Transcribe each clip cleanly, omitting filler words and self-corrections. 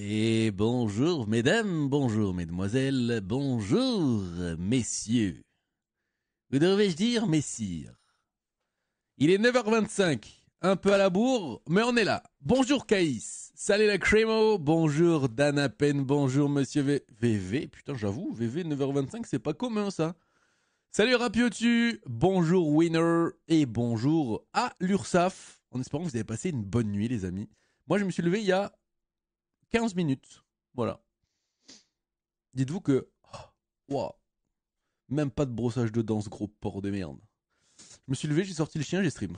Et bonjour mesdames, bonjour mesdemoiselles, bonjour messieurs. Ou devrais-je dire messire? Il est 9h25, un peu à la bourre, mais on est là. Bonjour Caïs, salut la Crémo, bonjour Dana Pen, bonjour monsieur VV. Putain j'avoue, VV 9h25 c'est pas commun ça. Salut Rapiotu, bonjour Winner et bonjour à l'URSAF. En espérant que vous avez passé une bonne nuit les amis. Moi je me suis levé il y a 15 minutes. Voilà. Dites-vous que... Wow. Même pas de brossage de dents, ce gros porc de merde. Je me suis levé, j'ai sorti le chien, j'ai stream.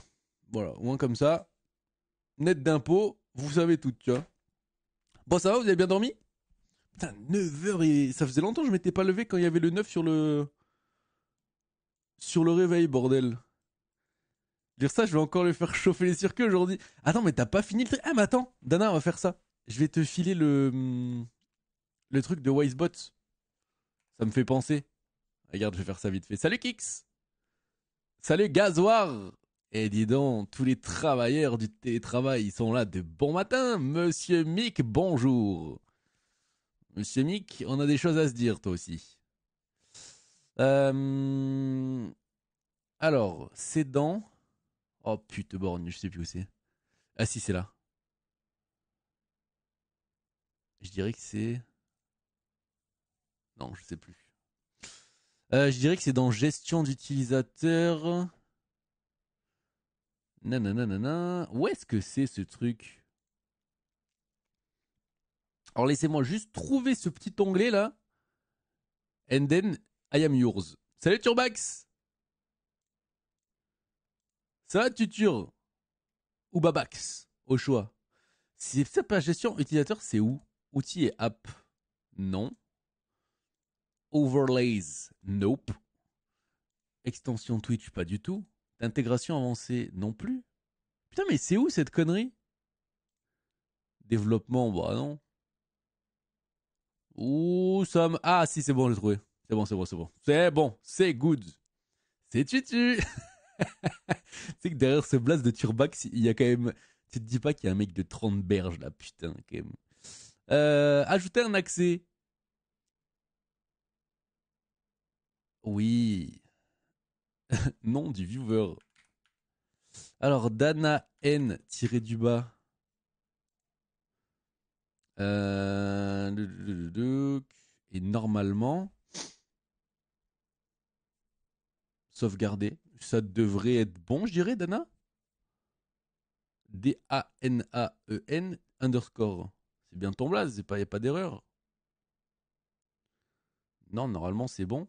Voilà, au moins comme ça. Net d'impôts, vous savez tout, tu vois. Bon, ça va, vous avez bien dormi? Putain, 9h et... Ça faisait longtemps que je m'étais pas levé quand il y avait le 9 sur le... Sur le réveil, bordel. Dire ça, je vais encore le faire chauffer les circuits aujourd'hui. Attends, mais t'as pas fini le truc? Ah, mais attends, Dana, on va faire ça. Je vais te filer le truc de Wisebot. Ça me fait penser. Regarde, je vais faire ça vite fait. Salut Kix. Salut Gazoir. Et dis donc, tous les travailleurs du télétravail, ils sont là de bon matin. Monsieur Mick, bonjour. Monsieur Mick, on a des choses à se dire, toi aussi. Alors, c'est dans... Oh putain borgne, je sais plus où c'est. Ah si, c'est là. Je dirais que c'est... Non, je sais plus. Je dirais que c'est dans gestion d'utilisateur. Nanana. Où est-ce que c'est ce truc? Alors laissez-moi juste trouver ce petit onglet là. And then I am yours. Salut Turbax. Ça va Tutur? Ou Babax? Au choix. Si c'est pas gestion utilisateur, c'est où? Outils et app? Non. Overlays? Nope. Extension Twitch? Pas du tout. Intégration avancée? Non plus. Putain mais c'est où cette connerie? Développement? Bah non. Ouh, ça me... Ah si, c'est bon, j'ai trouvé. C'est bon, c'est bon, c'est bon. C'est bon, c'est good. C'est tutu. Tu sais que derrière ce blast de Turbax, il y a quand même... Tu te dis pas qu'il y a un mec de 30 berges là, putain, quand même. Ajouter un accès. Oui. Nom du viewer. Alors, Dana N tiré du bas. Et normalement, sauvegarder. Ça devrait être bon, je dirais, Dana. D-A-N-A-E-N underscore. C'est bien ton blaze, y a pas d'erreur. Non, normalement c'est bon.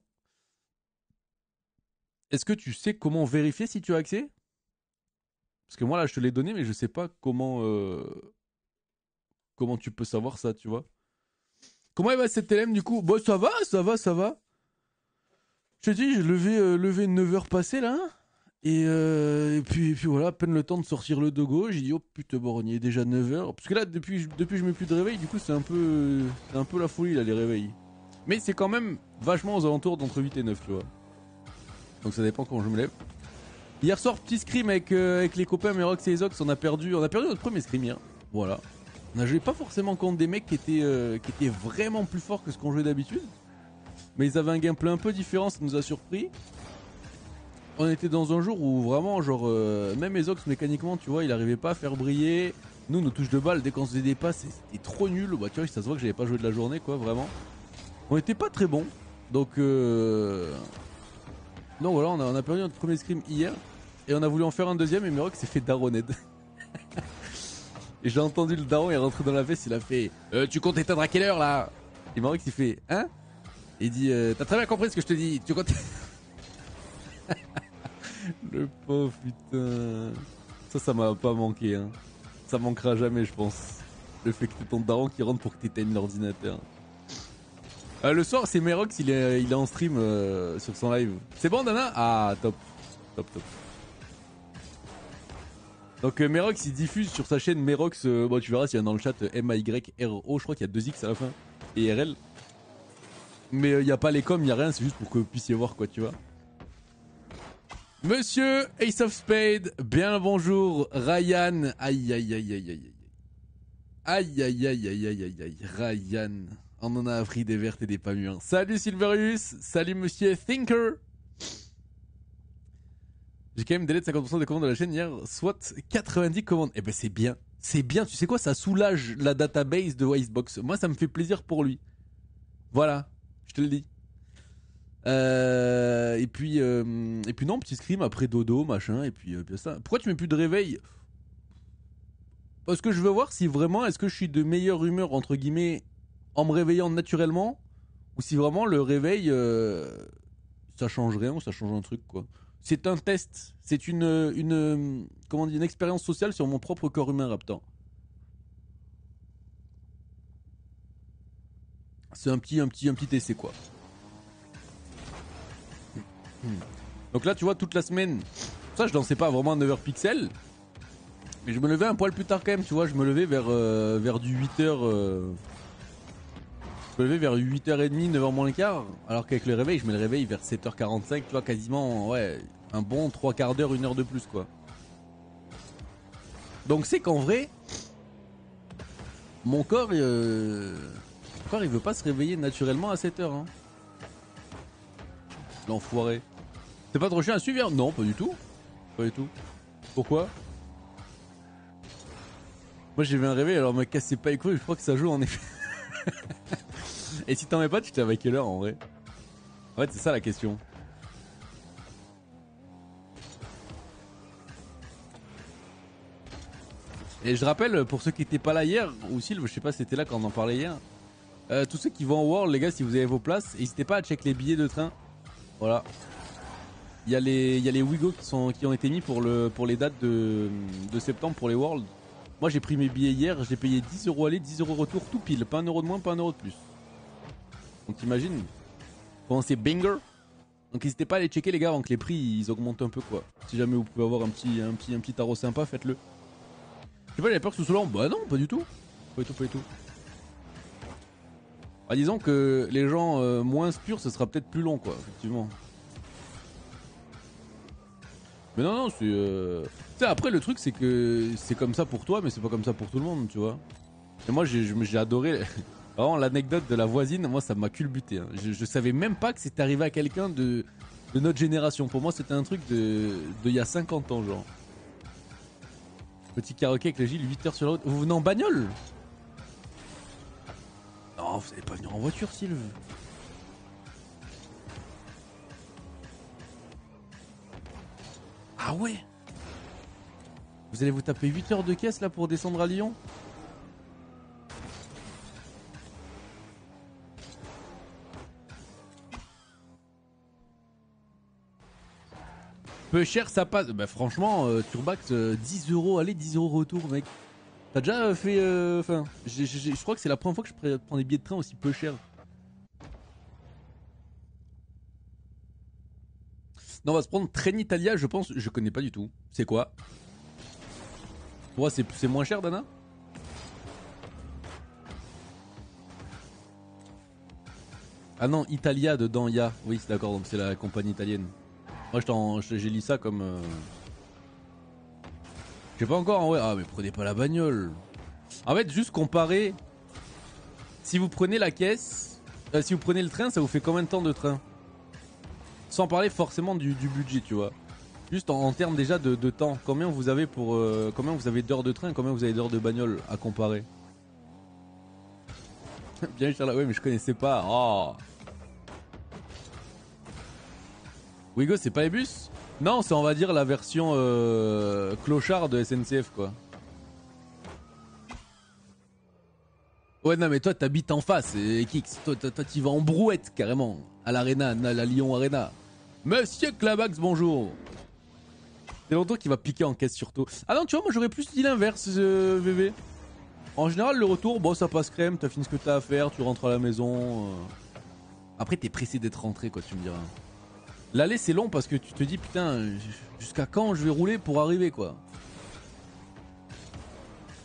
Est-ce que tu sais comment vérifier si tu as accès? Parce que moi là je te l'ai donné, mais je sais pas comment tu peux savoir ça, tu vois. Comment il va cette LM du coup? Bon, ça va, ça va, ça va. Je te dis, j'ai levé 9h passées là. Et puis voilà, à peine le temps de sortir le dogo. J'ai dit, oh putain, borgne, il est déjà 9h. Parce que là, depuis que je mets plus de réveil, du coup, c'est un peu la folie là, les réveils. Mais c'est quand même vachement aux alentours d'entre 8 et 9, tu vois. Donc ça dépend quand je me lève. Hier soir, petit scrim avec les copains Merox et Ezox, on a perdu notre premier scrim hier. Voilà. On a joué pas forcément contre des mecs qui étaient vraiment plus forts que ce qu'on jouait d'habitude. Mais ils avaient un gameplay un peu différent, ça nous a surpris. On était dans un jour où vraiment, genre, même Ezox mécaniquement, tu vois, il arrivait pas à faire briller. Nous, nos touches de balle, dès qu'on se faisait des passes, c'était trop nul. Bah, tu vois, ça se voit que j'avais pas joué de la journée, quoi, vraiment. On était pas très bons. Donc voilà, on a perdu notre premier scrim hier. Et on a voulu en faire un deuxième et Merox s'est fait daroned. Et j'ai entendu le daron, il est rentré dans la veste, il a fait tu comptes éteindre à quelle heure là? Et Merox il fait hein? Et il dit t'as très bien compris ce que je te dis, tu comptes... Le pauvre putain. Ça m'a pas manqué hein. Ça manquera jamais je pense. Le fait que t'es ton daron qui rentre pour que t'éteignes l'ordinateur. Le soir c'est Merox, il est en stream sur son live. C'est bon Dana? Ah top. Top. Donc Merox il diffuse sur sa chaîne Merox, bon tu verras s'il y a dans le chat M-A-Y-R-O, je crois qu'il y a 2 X à la fin, et RL. Mais il n'y a pas les coms, il n'y a rien, c'est juste pour que vous puissiez voir quoi tu vois. Monsieur Ace of Spade, bien le bonjour, Ryan, aïe. Aïe aïe aïe aïe aïe aïe aïe. Ryan. On en a appris des vertes et des pas mûres. Salut Silverius. Salut monsieur Thinker. J'ai quand même délai de 50% des commandes de la chaîne hier, soit 90 commandes. Eh ben c'est bien. C'est bien, tu sais quoi, ça soulage la database de Icebox. Moi ça me fait plaisir pour lui. Voilà, je te le dis. Et puis non, petit scream après dodo, machin, et puis ça. Pourquoi tu mets plus de réveil? Parce que je veux voir si vraiment, est-ce que je suis de meilleure humeur, entre guillemets, en me réveillant naturellement, ou si vraiment le réveil, ça change rien ou ça change un truc, quoi. C'est un test, c'est comment on dit, une expérience sociale sur mon propre corps humain, Raptor. C'est un petit essai, quoi. Donc là, tu vois, toute la semaine, ça, je dansais pas vraiment à 9h pixel. Mais je me levais un poil plus tard quand même, tu vois, je me levais vers du 8h. Je me levais vers 8h30, 9h moins le quart. Alors qu'avec le réveil, je mets le réveil vers 7h45, tu vois, quasiment, ouais, un bon 3/4 d'heure, 1 heure de plus, quoi. Donc c'est qu'en vrai, mon corps, il veut pas se réveiller naturellement à 7h. Hein. L'enfoiré. C'est pas trop chiant à suivre? Non, pas du tout. Pas du tout. Pourquoi? Moi j'ai vu un réveil, alors me cassez pas les couilles, je crois que ça joue en effet. Et si t'en mets pas, tu t'es avec quelle heure en vrai? En fait, c'est ça la question. Et je rappelle, pour ceux qui étaient pas là hier, ou Sylve, je sais pas si c'était là quand on en parlait hier, tous ceux qui vont au World, les gars, si vous avez vos places, n'hésitez pas à check les billets de train. Voilà. Il y a les Wigo qui ont été mis pour les dates de septembre pour les Worlds. Moi j'ai pris mes billets hier, j'ai payé 10€ aller, 10€ retour, tout pile. Pas 1€ de moins, pas 1€ de plus. Donc t'imagines comment c'est banger. Donc n'hésitez pas à aller checker les gars avant que les prix ils augmentent un peu quoi. Si jamais vous pouvez avoir un petit tarot sympa, faites-le. Je sais pas, j'avais peur que ce soit lent. Bah non, pas du tout. Pas du tout, pas du tout. Bah, disons que les gens moins purs, ce sera peut-être plus long quoi, effectivement. Mais non, c'est... Tu sais, après le truc c'est que c'est comme ça pour toi, mais c'est pas comme ça pour tout le monde, tu vois. Et moi j'ai adoré... Vraiment l'anecdote de la voisine, moi ça m'a culbuté. Hein. Je savais même pas que c'était arrivé à quelqu'un de notre génération. Pour moi c'était un truc de il y a 50 ans genre. Petit karaoké avec le Gilles, 8h sur la route. Vous venez en bagnole? Non, vous allez pas venir en voiture, Sylve. Ah ouais? Vous allez vous taper 8 heures de caisse là pour descendre à Lyon? Peu cher ça passe. Bah franchement, Turbax, 10€ aller, 10€ retour, mec. T'as déjà fait... Enfin, je crois que c'est la première fois que je prends des billets de train aussi peu chers. Non, on va se prendre Trenitalia, je pense. Je connais pas du tout. C'est quoi? Pour moi, c'est moins cher, Dana? Ah non, Italia dedans, il y a. Oui, c'est d'accord, donc c'est la compagnie italienne. Moi, j'ai lu ça comme... Je sais pas encore en vrai. Ah, mais prenez pas la bagnole. En fait, juste comparer. Si vous prenez la caisse, si vous prenez le train, ça vous fait combien de temps de train? Sans parler forcément du budget, tu vois. Juste en termes déjà de temps. Combien vous avez pour combien vous avez d'heures de train, combien vous avez d'heures de bagnole à comparer? Bien Charles, ouais, mais je connaissais pas. Oh. Wigo, c'est pas les bus? Non, c'est on va dire la version clochard de SNCF quoi. Ouais, non, mais toi t'habites en face, Kix. Toi t'y vas en brouette carrément. À l'Arena, à la Lyon Arena. Monsieur Clabax, bonjour. C'est longtemps qu'il va piquer en caisse surtout. Ah non, tu vois, moi j'aurais plus dit l'inverse, VV. En général, le retour, bon, ça passe crème, t'as fini ce que t'as à faire, tu rentres à la maison. Après, t'es pressé d'être rentré, quoi, tu me diras. L'aller, c'est long parce que tu te dis, putain, jusqu'à quand je vais rouler pour arriver, quoi.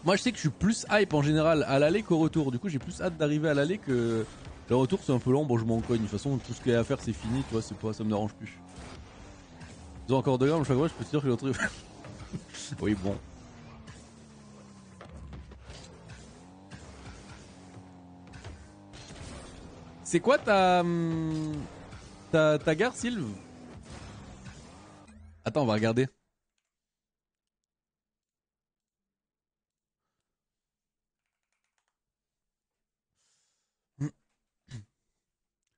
Moi, je sais que je suis plus hype en général à l'aller qu'au retour. Du coup, j'ai plus hâte d'arriver à l'aller que. Le retour, c'est un peu long, bon, je m'en cogne. De toute façon, tout ce qu'il y a à faire, c'est fini, tu vois, c'est pas, ça me dérange plus. Ils ont encore 2 grammes chaque fois, je peux te dire que le truc. Oui, bon. C'est quoi ta gare, Sylve? Attends, on va regarder.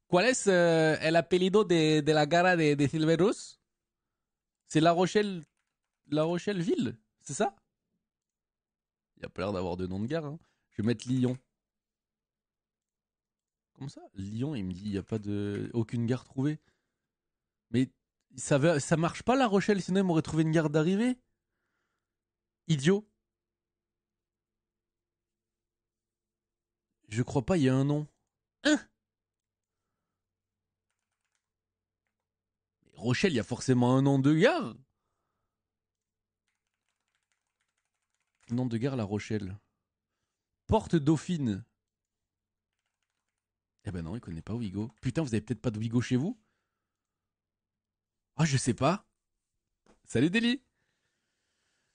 ¿Cuál es el apellido de la gara de Silverus? C'est La Rochelle ville, c'est ça? Il y a pas l'air d'avoir de nom de gare. Hein. Je vais mettre Lyon. Comment ça? Lyon, il me dit il n'y a pas de aucune gare trouvée. Mais ça marche pas La Rochelle, sinon il m'aurait trouvé une gare d'arrivée. Idiot. Je crois pas, il y a un nom. Hein? Rochelle, il y a forcément un nom de gare. Nom de gare La Rochelle. Porte Dauphine. Eh ben non, il connaît pas Ouigo. Putain, vous avez peut-être pas de Ouigo chez vous? Ah, je sais pas. Salut Deli.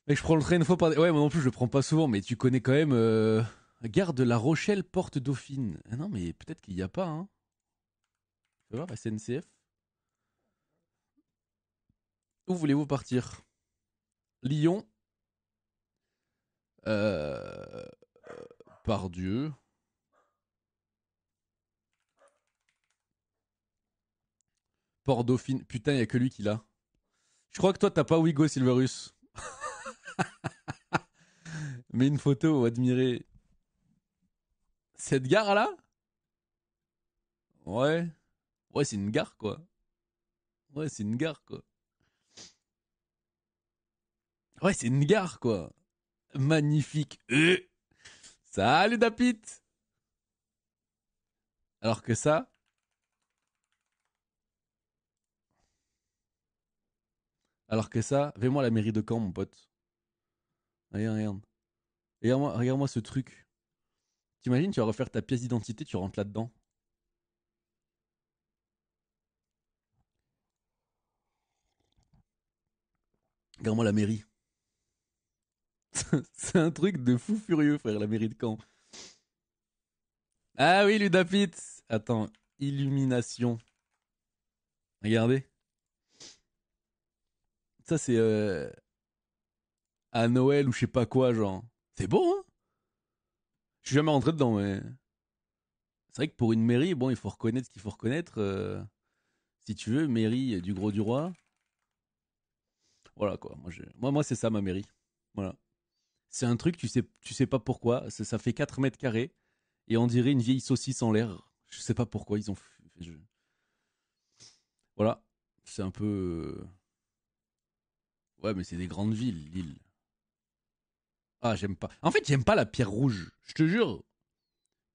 Mec, je prends le train une fois par... Ouais, moi non plus, je le prends pas souvent, mais tu connais quand même... Gare de La Rochelle, Porte Dauphine. Ah non, mais peut-être qu'il y a pas, hein. Tu vas voir, SNCF. Où voulez-vous partir? Lyon. Euh... Pardieu. Port Dauphine. Putain, il y a que lui qui l'a. Je crois que toi, t'as pas Ouigo, Silverus. Mets une photo, admirer. Cette gare-là? Ouais. Ouais, c'est une gare, quoi. Ouais, c'est une gare, quoi. Ouais, c'est une gare, quoi. Magnifique. Salut, Dapit. Alors que ça... Alors que ça... Fais-moi la mairie de Caen, mon pote. Regarde, regarde. Regarde-moi ce truc. T'imagines, tu vas refaire ta pièce d'identité, tu rentres là-dedans. Regarde-moi la mairie. C'est un truc de fou furieux, frère, la mairie de Caen. Ah oui, Ludapit. Attends, illumination. Regardez. Ça, c'est à Noël ou je sais pas quoi, genre. C'est beau, hein? Je suis jamais rentré dedans, mais... C'est vrai que pour une mairie, bon, il faut reconnaître ce qu'il faut reconnaître. Si tu veux, mairie du Gros du Roi. Voilà, quoi. Moi c'est ça, ma mairie. Voilà. C'est un truc, tu sais pas pourquoi. Ça fait 4 mètres carrés. Et on dirait une vieille saucisse en l'air. Je sais pas pourquoi ils ont Voilà. C'est un peu... Ouais, mais c'est des grandes villes, Lille. Ah, j'aime pas. En fait, j'aime pas la pierre rouge. Je te jure.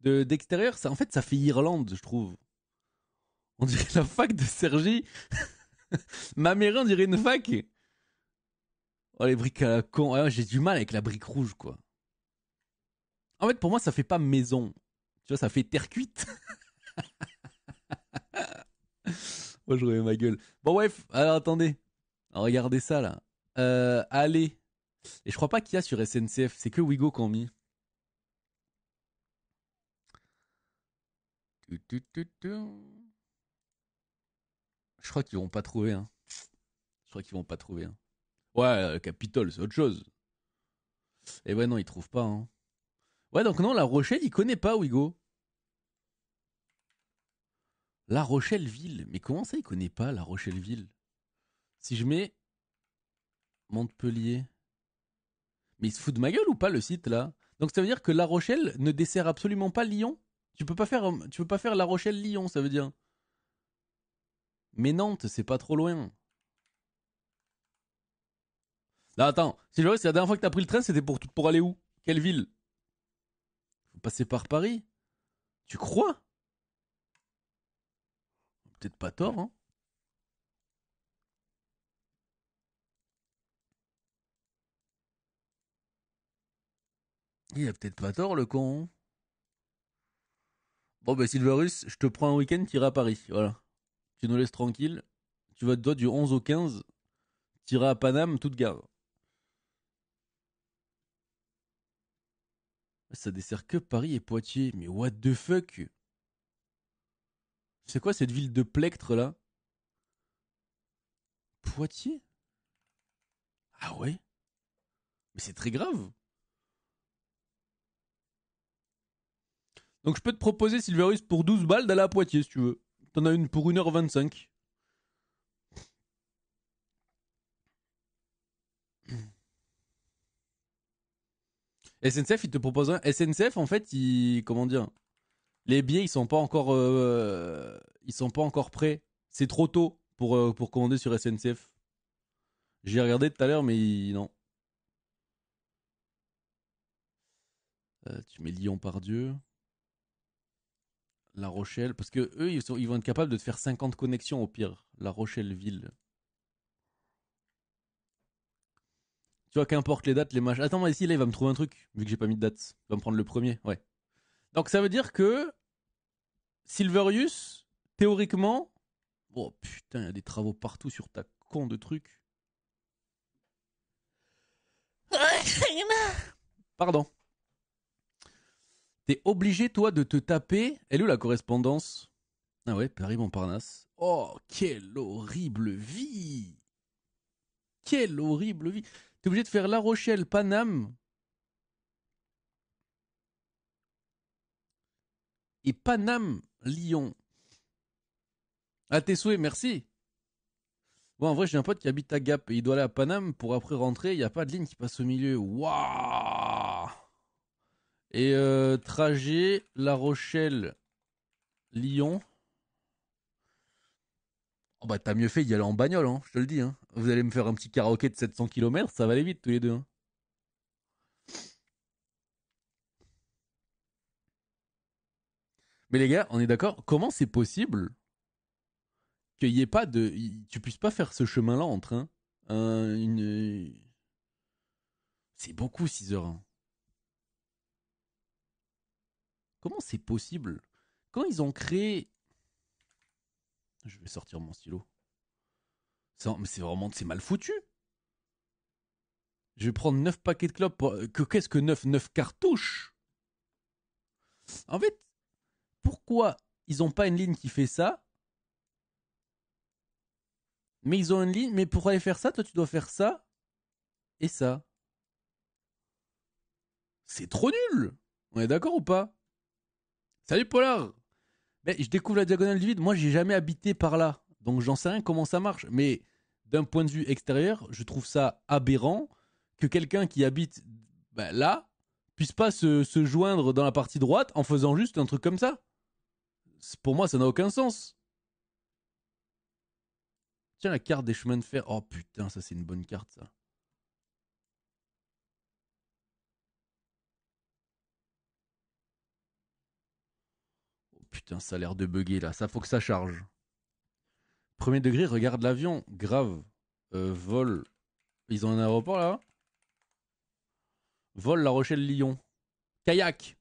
D'extérieur, en fait, ça fait Irlande, je trouve. On dirait la fac de Cergy. Ma mairie, on dirait une fac. Oh, les briques à la con. Ouais, j'ai du mal avec la brique rouge, quoi. En fait, pour moi, ça fait pas maison. Tu vois, ça fait terre cuite. Moi, je remets ma gueule. Bon, bref, alors attendez. Regardez ça, là. Allez. Et je crois pas qu'il y a sur SNCF. C'est que Wigo qu'on mis. Je crois qu'ils vont pas trouver, hein. Je crois qu'ils vont pas trouver, hein. Ouais, Capitole, c'est autre chose. Et ouais, non, ils trouvent pas, hein. Ouais, donc non, La Rochelle, il connaît pas Wigo. La Rochelle-Ville. Mais comment ça, il connaît pas La Rochelle-Ville? Si je mets Montpellier. Mais il se fout de ma gueule ou pas le site là? Donc ça veut dire que La Rochelle ne dessert absolument pas Lyon? Tu peux pas faire La Rochelle-Lyon, ça veut dire. Mais Nantes, c'est pas trop loin. Là, attends. Si je vois, c'est la dernière fois que t'as pris le train, c'était pour aller où? Quelle ville? Faut passer par Paris? Tu crois? Peut-être pas tort, hein? Il a peut-être pas tort, le con. Hein. Bon, bah, Silverus, je te prends un week-end, t'iras à Paris. Voilà. Tu nous laisses tranquille. Tu vas toi du 11 au 15. T'iras à Paname, toute gare. Ça dessert que Paris et Poitiers. Mais what the fuck? C'est quoi cette ville de Plectre là? Poitiers? Ah ouais? Mais c'est très grave. Donc je peux te proposer, Silverus, pour 12 balles d'aller à Poitiers si tu veux. T'en as une pour 1h25. SNCF, il te propose un. SNCF, en fait, comment dire? Les billets, ils sont pas encore prêts. C'est trop tôt pour commander sur SNCF. J'ai regardé tout à l'heure, mais non. Tu mets Lyon par Dieu. La Rochelle, parce que eux, ils vont être capables de te faire 50 connexions au pire. La Rochelle ville. Tu vois, qu'importe les dates, les machins. Attends, moi ici, là, il va me trouver un truc, vu que j'ai pas mis de date. Il va me prendre le premier, ouais. Donc ça veut dire que Silverius, théoriquement. Oh putain, il y a des travaux partout sur ta con de truc. Pardon. T'es obligé, toi, de te taper. Elle est où la correspondance? Ah ouais, Paris-Montparnasse. Oh, quelle horrible vie! Quelle horrible vie! T'es obligé de faire La Rochelle, Paname. Et Paname, Lyon. À tes souhaits, merci. Bon, en vrai, j'ai un pote qui habite à Gap et il doit aller à Paname pour après rentrer. Il n'y a pas de ligne qui passe au milieu. Waouh! Et trajet La Rochelle, Lyon. Oh bah t'as mieux fait d'y aller en bagnole, hein, je te le dis. Hein. Vous allez me faire un petit karaoké de 700 km, ça va aller vite tous les deux. Hein. Mais les gars, on est d'accord, comment c'est possible qu'il y ait pas de... Tu puisses pas faire ce chemin-là en train? C'est beaucoup 6 heures. Hein. Comment c'est possible? Quand ils ont créé... Je vais sortir mon stylo. Mais c'est vraiment... C'est mal foutu. Je vais prendre 9 paquets de clopes. Qu'est-ce que 9 cartouches? En fait, pourquoi ils ont pas une ligne qui fait ça? Mais ils ont une ligne, mais pour aller faire ça, toi tu dois faire ça et ça. C'est trop nul. On est d'accord ou pas? Salut Polar. Mais je découvre la diagonale du vide. Moi, j'ai jamais habité par là, donc j'en sais rien comment ça marche. Mais d'un point de vue extérieur, je trouve ça aberrant que quelqu'un qui habite là puisse pas se joindre dans la partie droite en faisant juste un truc comme ça. Pour moi, ça n'a aucun sens. Tiens, la carte des chemins de fer. Oh putain, ça c'est une bonne carte ça. Oh putain, ça a l'air de bugger là. Ça faut que ça charge. Premier degré, regarde l'avion. Grave. Vol. Ils ont un aéroport là? Vol La Rochelle-Lyon. Kayak.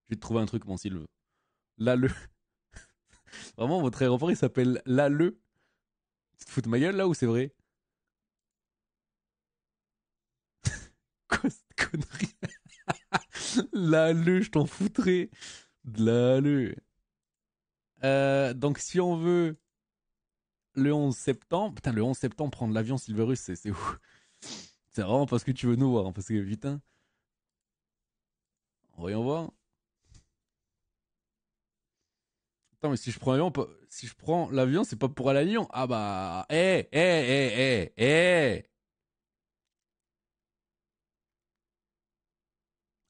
Je vais te trouver un truc, mon Sylve. L'Alleux. Vraiment, votre aéroport il s'appelle L'Alleux. Tu te fous de ma gueule là ou c'est vrai? Quoi cette connerie? L'Alleux, je t'en foutrais. De l'Alleux. Donc si on veut le 11 septembre. Putain, le 11 septembre, prendre l'avion Silverus, c'est ouf. C'est vraiment parce que tu veux nous voir. Hein, parce que putain. Voyons voir. Attends, mais si je prends l'avion, c'est pas pour aller à Lyon. Ah bah.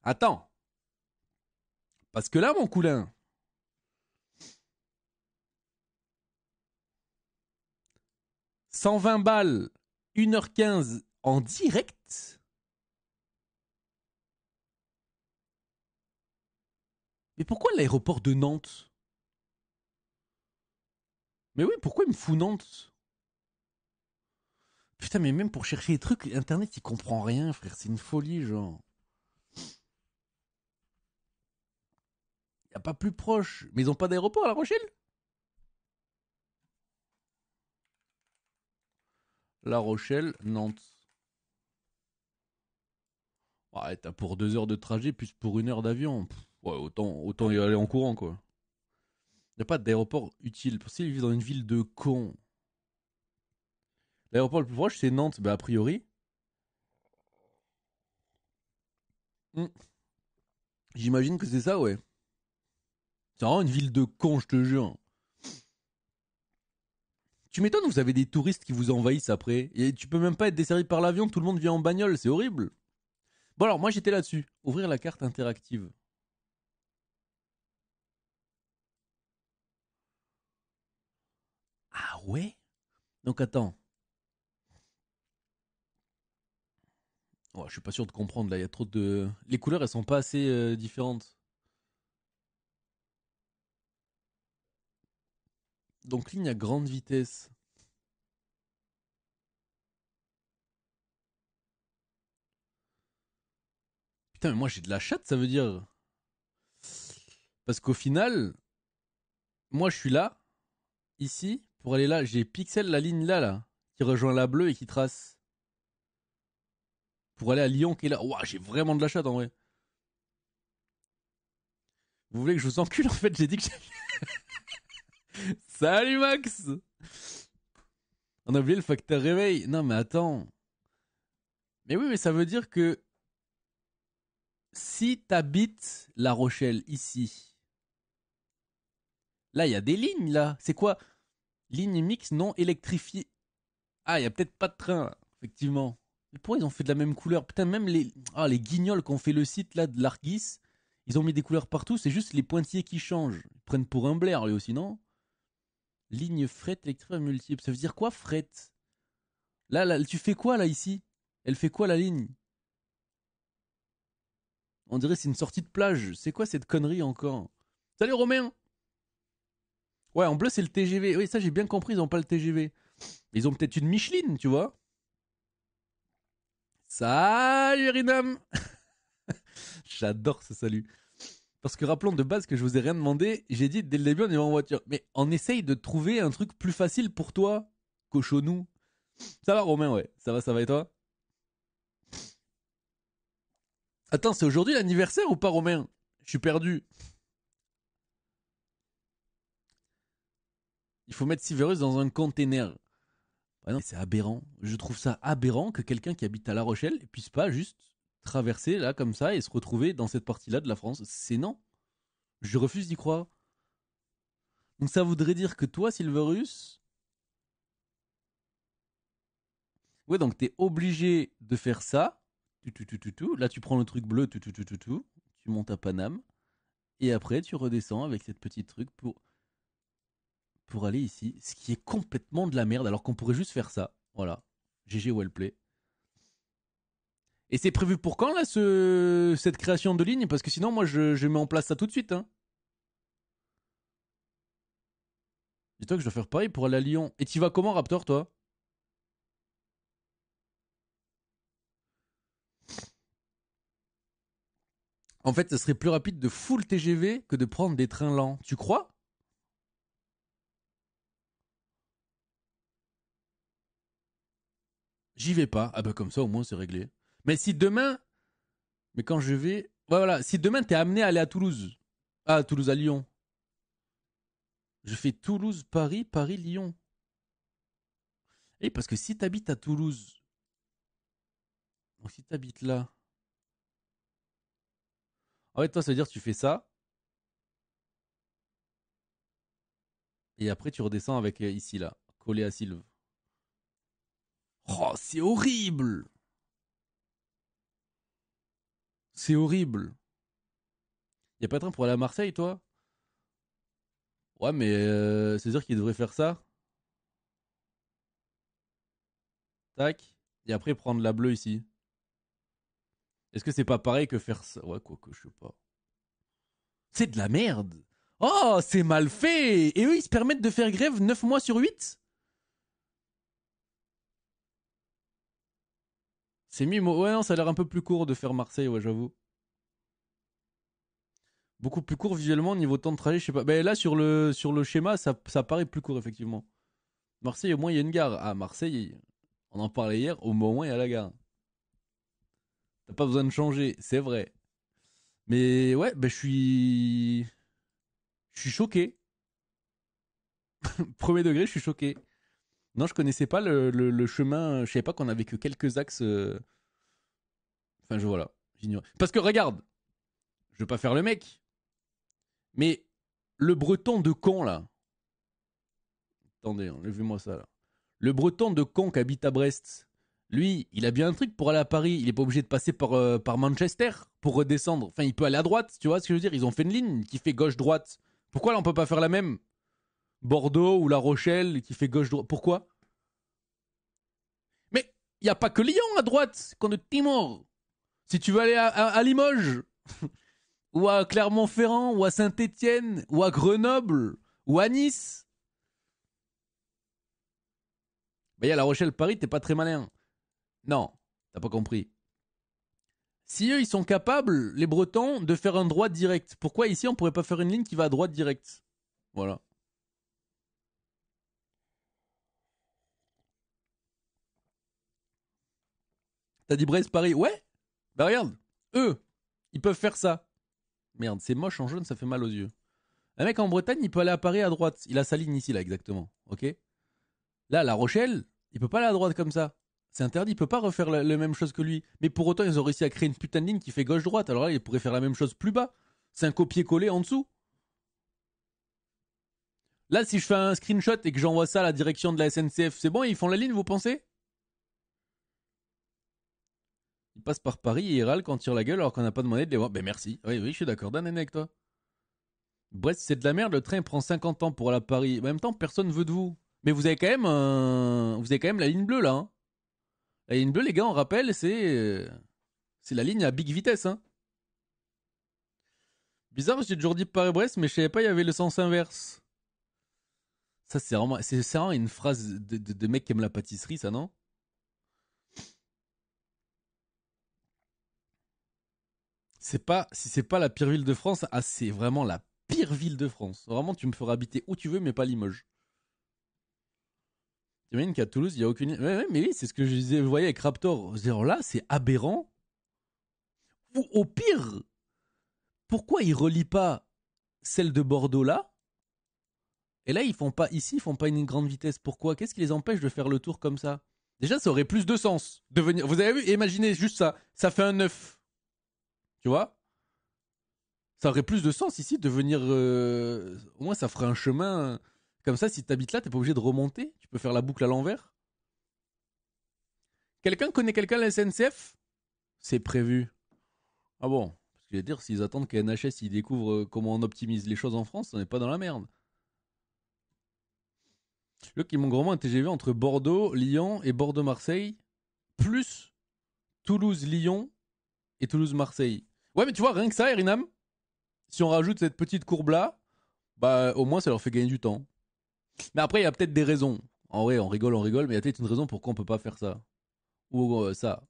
Attends. Parce que là, mon coulin, 120 balles, 1h15 en direct. Mais pourquoi l'aéroport de Nantes? Mais oui, pourquoi il me fout Nantes? Putain, mais même pour chercher les trucs, Internet, il comprend rien, frère. C'est une folie, genre. Y a pas plus proche. Mais ils ont pas d'aéroport à La Rochelle? La Rochelle, Nantes. Ouais, t'as pour 2 heures de trajet, plus pour 1 heure d'avion. Ouais, autant y aller en courant, quoi. Il n'y a pas d'aéroport utile. Pour ça, il vit dans une ville de cons. L'aéroport le plus proche, c'est Nantes. Bah, a priori. Hmm. J'imagine que c'est ça, ouais. C'est vraiment une ville de cons, je te jure. Tu m'étonnes, vous avez des touristes qui vous envahissent après. Et tu peux même pas être desservi par l'avion, tout le monde vient en bagnole, c'est horrible. Bon alors, moi j'étais là-dessus. Ouvrir la carte interactive. Ah ouais. Donc attends. Oh, je suis pas sûr de comprendre là, il y a trop de... Les couleurs, elles sont pas assez différentes. Donc ligne à grande vitesse. Putain, mais moi j'ai de la chatte, ça veut dire. Parce qu'au final, moi je suis là, ici, pour aller là. J'ai pixel la ligne là, là, qui rejoint la bleue et qui trace. Pour aller à Lyon qui est là. Ouah, j'ai vraiment de la chatte en vrai. Vous voulez que je vous encule en fait? J'ai dit que Salut Max. On a oublié le facteur réveil. Non mais attends. Mais oui, mais ça veut dire que si t'habites La Rochelle ici, là il y a des lignes là. C'est quoi? Ligne mixte non électrifiée. Ah, il y a peut-être pas de train là, effectivement. Mais pourquoi ils ont fait de la même couleur? Putain, même les guignols qui ont fait le site là de l'Argis, ils ont mis des couleurs partout. C'est juste les pointillés qui changent. Ils prennent pour un Blair lui aussi, non? Ligne fret électrique multiple. Ça veut dire quoi fret? Là, tu fais quoi là ici? Elle fait quoi la ligne? On dirait c'est une sortie de plage. C'est quoi cette connerie encore? Salut Romain. Ouais, en bleu c'est le TGV. Oui, ça j'ai bien compris, ils ont pas le TGV. Ils ont peut-être une Micheline, tu vois? Salut Rinam. J'adore ce salut. Parce que rappelons de base que je vous ai rien demandé. J'ai dit dès le début on y va en voiture. Mais on essaye de trouver un truc plus facile pour toi, cochonou. Ça va Romain, ouais. Ça va et toi? Attends, c'est aujourd'hui l'anniversaire ou pas Romain? Je suis perdu. Il faut mettre Siverus dans un container. Ah non, c'est aberrant. Je trouve ça aberrant que quelqu'un qui habite à La Rochelle puisse pas juste traverser là comme ça et se retrouver dans cette partie-là de la France. C'est non. Je refuse d'y croire. Donc ça voudrait dire que toi, Silverus, ouais, donc t'es obligé de faire ça. Là, tu prends le truc bleu, tu montes à Paname et après tu redescends avec cette petite truc pour aller ici, ce qui est complètement de la merde alors qu'on pourrait juste faire ça. Voilà. GG Wellplay. Et c'est prévu pour quand là cette création de ligne? Parce que sinon moi je mets en place ça tout de suite. Hein. Dis-toi que je dois faire pareil pour aller à Lyon. Et tu vas comment Raptor toi? En fait ce serait plus rapide de full TGV que de prendre des trains lents. Tu crois? J'y vais pas. Ah bah comme ça au moins c'est réglé. Mais si demain... Mais quand je vais... Ouais, voilà, si demain t'es amené à aller à Toulouse. Ah Toulouse à Lyon. Je fais Toulouse, Paris, Paris, Lyon. Et parce que si t'habites à Toulouse... Donc si t'habites là... En fait toi ça veut dire que tu fais ça. Et après tu redescends avec ici là. Collé à Sylve. Oh, c'est horrible! C'est horrible. Y a pas de train pour aller à Marseille, toi? Ouais, mais c'est-à-dire qu'il devrait faire ça. Tac. Et après prendre la bleue ici. Est-ce que c'est pas pareil que faire ça? Ouais, quoi que je sais pas. C'est de la merde! Oh, c'est mal fait! Et eux, ils se permettent de faire grève 9 mois sur 8. C'est mimo. Ouais, non, ça a l'air un peu plus court de faire Marseille, ouais, j'avoue. Beaucoup plus court visuellement, niveau temps de trajet, je sais pas. Ben là, sur le schéma, ça paraît plus court, effectivement. Marseille, au moins, il y a une gare. Ah, Marseille, on en parlait hier, au moins, il y a la gare. T'as pas besoin de changer, c'est vrai. Mais ouais, ben je suis choqué. Premier degré, je suis choqué. Non, je connaissais pas le chemin. Je savais pas qu'on avait que quelques axes. Enfin, voilà. J'ignore. Parce que regarde, je veux pas faire le mec, mais le breton de con là. Attendez, enlevez-moi ça là. Le breton de con qui habite à Brest, lui, il a bien un truc pour aller à Paris. Il est pas obligé de passer par Manchester pour redescendre. Enfin, il peut aller à droite, tu vois ce que je veux dire. Ils ont fait une ligne qui fait gauche-droite. Pourquoi là on peut pas faire la même? Bordeaux ou La Rochelle qui fait gauche-droite. Pourquoi? Mais il n'y a pas que Lyon à droite, qu'on de Timor. Si tu veux aller à Limoges, ou à Clermont-Ferrand, ou à Saint-Étienne, ou à Grenoble, ou à Nice, il y a La Rochelle-Paris, t'es pas très malin. Non, t'as pas compris. Si eux, ils sont capables, les Bretons, de faire un droit direct, pourquoi ici, on pourrait pas faire une ligne qui va à droite direct? Voilà. T'as dit Brest-Paris? Ouais. Bah regarde, eux, ils peuvent faire ça. Merde, c'est moche en jaune, ça fait mal aux yeux. Un mec en Bretagne, il peut aller à Paris à droite. Il a sa ligne ici, là, exactement. Ok. Là, La Rochelle, il peut pas aller à droite comme ça. C'est interdit, il peut pas refaire la même chose que lui. Mais pour autant, ils ont réussi à créer une putain de ligne qui fait gauche-droite. Alors là, ils pourraient faire la même chose plus bas. C'est un copier-coller en dessous. Là, si je fais un screenshot et que j'envoie ça à la direction de la SNCF, c'est bon, ils font la ligne, vous pensez? Ils passent par Paris et ils râlent quand ils tirent la gueule alors qu'on n'a pas demandé de les voir. Ben merci. Oui, oui, je suis d'accord. D'un avec toi. Brest, c'est de la merde. Le train prend 50 ans pour aller à Paris. En même temps, personne veut de vous. Mais vous avez quand même, vous avez quand même la ligne bleue là. Hein. La ligne bleue, les gars, on rappelle, c'est la ligne à big vitesse. Hein. Bizarre, j'ai toujours dit Paris-Brest, mais je savais pas il y avait le sens inverse. Ça, c'est vraiment une phrase de mec qui aime la pâtisserie, ça, non? C'est pas, si c'est pas la pire ville de France, ah, c'est vraiment la pire ville de France. Vraiment, tu me feras habiter où tu veux, mais pas Limoges. T'imagines qu'à Toulouse, il n'y a aucune. Ouais, ouais, mais oui, c'est ce que je disais, vous voyez avec Raptor. Genre là, c'est aberrant. Ou au pire, pourquoi ils relient pas celle de Bordeaux là? Et là, ils font pas une grande vitesse. Pourquoi? Qu'est-ce qui les empêche de faire le tour comme ça? Déjà, ça aurait plus de sens. De venir... Vous avez vu? Imaginez juste ça. Ça fait un 9. Tu vois? Ça aurait plus de sens ici de venir. Au moins, ça ferait un chemin. Comme ça, si t'habites là, t'es pas obligé de remonter. Tu peux faire la boucle à l'envers. Quelqu'un connaît quelqu'un à la SNCF? C'est prévu. Ah bon? Parce que je vais dire, s'ils attendent qu'à NHS ils découvrent comment on optimise les choses en France, on n'est pas dans la merde. Là, ils m'ont vraiment un TGV entre Bordeaux, Lyon et Bordeaux-Marseille, plus Toulouse-Lyon et Toulouse-Marseille. Ouais, mais tu vois, rien que ça, Erinam, si on rajoute cette petite courbe-là, bah au moins ça leur fait gagner du temps. Mais après, il y a peut-être des raisons. En vrai, on rigole, mais il y a peut-être une raison pourquoi on peut pas faire ça. Ou ça.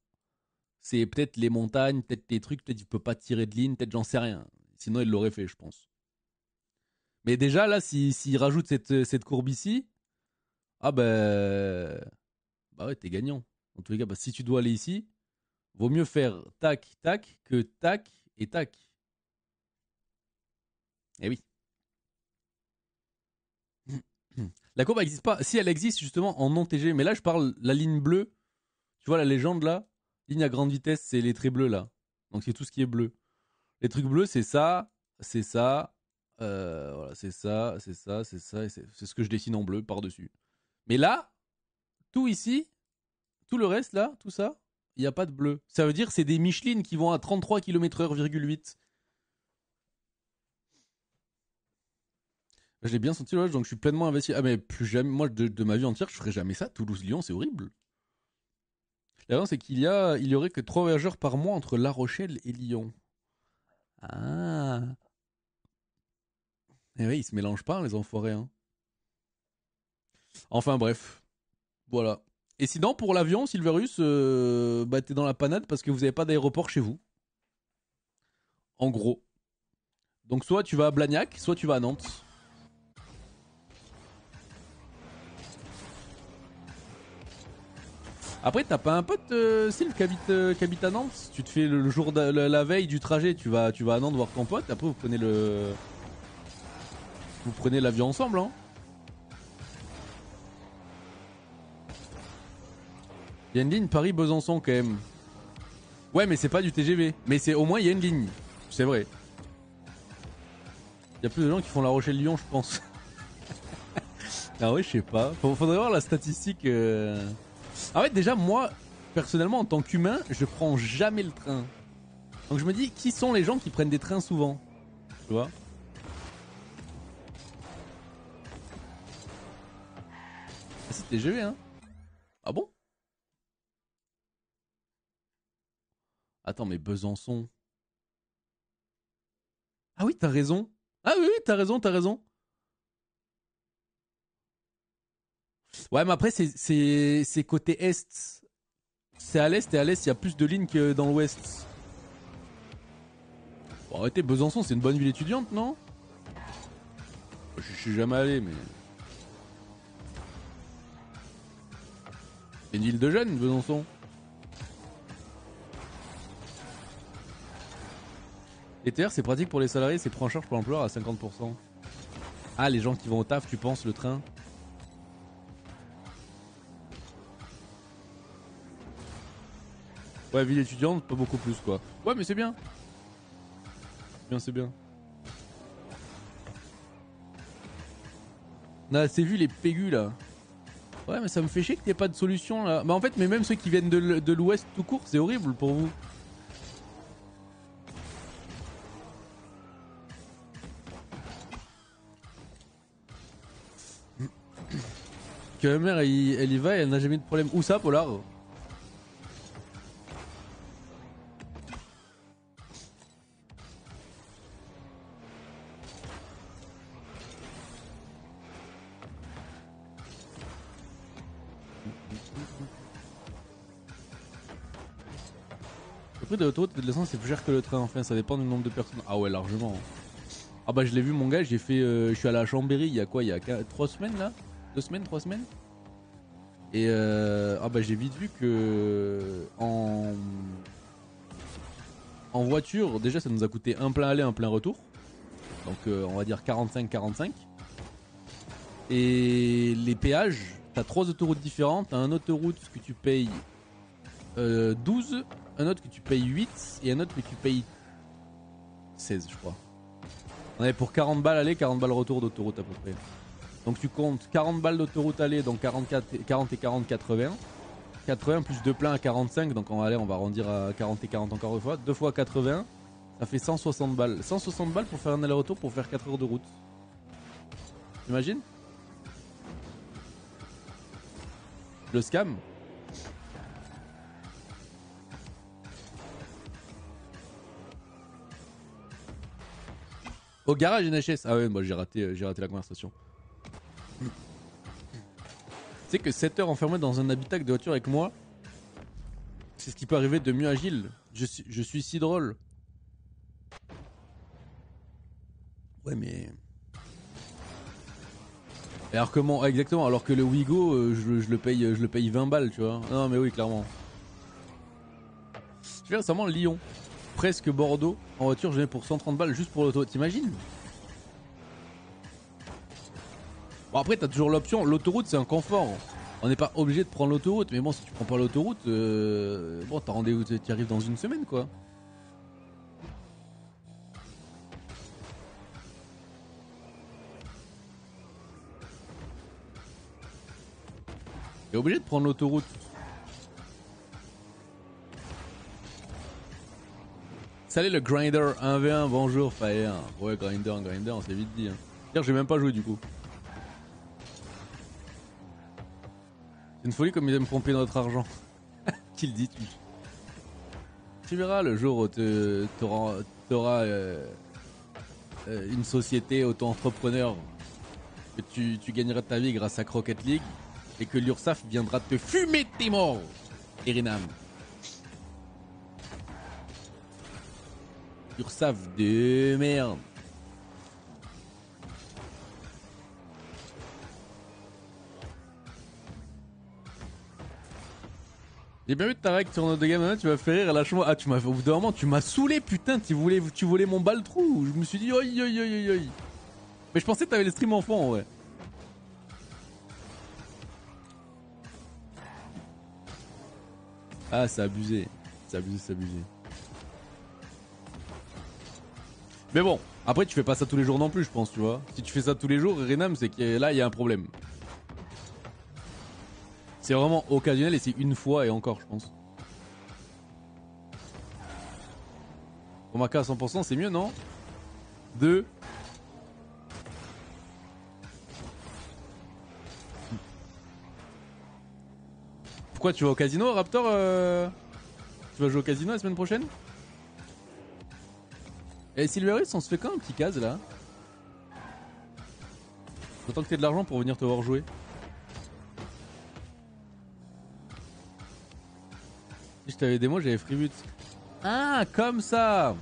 C'est peut-être les montagnes, peut-être des trucs, peut-être il peut pas tirer de ligne, peut-être j'en sais rien. Sinon, il l'aurait fait, je pense. Mais déjà, là, s'il rajoute cette courbe ici, ah ben. Bah ouais, t'es gagnant. En tous les cas, bah, si tu dois aller ici, vaut mieux faire tac, tac que tac et tac. Eh oui. La courbe n'existe pas. Si elle existe justement en non TG, mais là je parle la ligne bleue. Tu vois la légende là? Ligne à grande vitesse, c'est les traits bleus là. Donc c'est tout ce qui est bleu. Les trucs bleus, c'est ça, c'est ça, voilà, c'est ça, c'est ça, c'est ça, et c'est ce que je dessine en bleu par-dessus. Mais là, tout ici, tout le reste là, tout ça, il n'y a pas de bleu. Ça veut dire que c'est des Michelin qui vont à 33 km/h,8. Je l'ai bien senti là, donc je suis pleinement investi. Ah mais plus jamais, moi de ma vie entière, je ferai jamais ça. Toulouse-Lyon, c'est horrible. La c'est il y aurait que 3 voyageurs par mois entre La Rochelle et Lyon. Ah. Eh oui, ils se mélangent pas, les enfoirés. Hein. Enfin bref, voilà. Et sinon, pour l'avion, Silverus, bah t'es dans la panade parce que vous avez pas d'aéroport chez vous. En gros. Donc soit tu vas à Blagnac, soit tu vas à Nantes. Après, t'as pas un pote, Sylve, qui habite à Nantes? Tu te fais le jour de la veille du trajet, tu vas à Nantes voir ton pote, après vous prenez l'avion ensemble, hein. Il y a une ligne Paris-Besançon quand même. Ouais, mais c'est pas du TGV. Mais c'est au moins il y a une ligne. C'est vrai. Il y a plus de gens qui font La Rochelle-Lyon, je pense. Ah ouais, je sais pas. Faudrait voir la statistique. En fait, déjà, moi, personnellement, en tant qu'humain, je prends jamais le train. Donc je me dis, qui sont les gens qui prennent des trains souvent? Tu vois? Ah, c'est TGV, hein? Ah bon? Attends, mais Besançon. Ah oui, t'as raison. Ah oui, oui, t'as raison, t'as raison. Ouais, mais après, c'est côté est. C'est à l'est, et à l'est, il y a plus de lignes que dans l'ouest. Bon, arrêtez, Besançon, c'est une bonne ville étudiante, non? Je suis jamais allé, mais. C'est une ville de jeunes, Besançon. Et TR, c'est pratique pour les salariés, c'est pris en charge par l'employeur à 50%. Ah, les gens qui vont au taf, tu penses, le train? Ouais, ville étudiante, pas beaucoup plus, quoi. Ouais, mais c'est bien. C'est bien, c'est bien. On a assez vu les pégus, là. Ouais, mais ça me fait chier que t'aies pas de solution, là. Bah, en fait, mais même ceux qui viennent de l'ouest tout court, c'est horrible pour vous. Que la mère, elle y va et elle n'a jamais eu de problème. Où ça, Polar? Le prix de l'autoroute et de l'essence, c'est plus cher que le train, enfin, ça dépend du nombre de personnes. Ah ouais, largement. Ah bah, je l'ai vu, mon gars, j'ai fait. Je suis allé à Chambéry il y a quoi? Il y a 3 semaines, là? 2 semaines, 3 semaines? Et ah bah, j'ai vite vu que. En voiture, déjà, ça nous a coûté un plein aller, un plein retour. Donc, on va dire 45-45. Et les péages, t'as 3 autoroutes différentes. T'as un autoroute que tu payes 12, un autre que tu payes 8 et un autre que tu payes 16, je crois. On avait pour 40 balles aller, 40 balles retour d'autoroute à peu près. Donc tu comptes 40 balles d'autoroute aller, donc 40 et 40, 80. 80 plus 2 pleins à 45, donc on va arrondir à 40 et 40 encore une fois. 2 fois 80, ça fait 160 balles. 160 balles pour faire un aller-retour pour faire 4 heures de route. T'imagines? Le scam. Au garage NHS. Ah ouais, moi j'ai raté la conversation. Tu sais que 7 heures enfermé dans un habitacle de voiture avec moi, c'est ce qui peut arriver de mieux à Gilles. Je suis si drôle. Ouais, mais. Et alors comment? Ah, exactement, alors que le Wigo, je le paye 20 balles, tu vois. Non, mais oui, clairement. Je fais récemment Lyon, presque Bordeaux. En voiture, je venais pour 130 balles juste pour l'auto. T'imagines? Bon, après, t'as toujours l'option. L'autoroute, c'est un confort. On n'est pas obligé de prendre l'autoroute. Mais bon, si tu prends pas l'autoroute, bon, t'as rendez-vous, tu arrives dans une semaine, quoi. T'es obligé de prendre l'autoroute. Salut le Grinder 1v1, bonjour Fire. Ouais, Grinder, on s'est vite dit. Hein. Hier, j'ai même pas joué du coup. C'est une folie comme ils aiment pomper notre argent. Qui le dit-tu? Tu verras le jour où t'auras une société auto-entrepreneur, que tu gagneras ta vie grâce à Croquet League et que l'URSSAF viendra te fumer tes morts, Erinam. URSSAF de merde. J'ai bien vu ta règle sur notre gamme, tu vas faire rire, lâche-moi. Ah, au bout d'un moment, tu m'as saoulé, putain, tu voulais mon bal trou. Je me suis dit, oi, oi, oi, oi, oi. Mais je pensais que t'avais les streams enfants, ouais. Ah, c'est abusé. C'est abusé, c'est abusé. Mais bon, après tu fais pas ça tous les jours non plus, je pense, tu vois. Si tu fais ça tous les jours, Renam, c'est que là, il y a un problème. C'est vraiment occasionnel et c'est une fois et encore, je pense. Remarquer à 100%, c'est mieux, non? 2. Pourquoi tu vas au casino, Raptor Tu vas jouer au casino la semaine prochaine? Et Silverus, on se fait quand un petit case là? Autant que t'aies de l'argent pour venir te voir jouer. Si je t'avais des mots, j'avais free but. Ah, comme ça!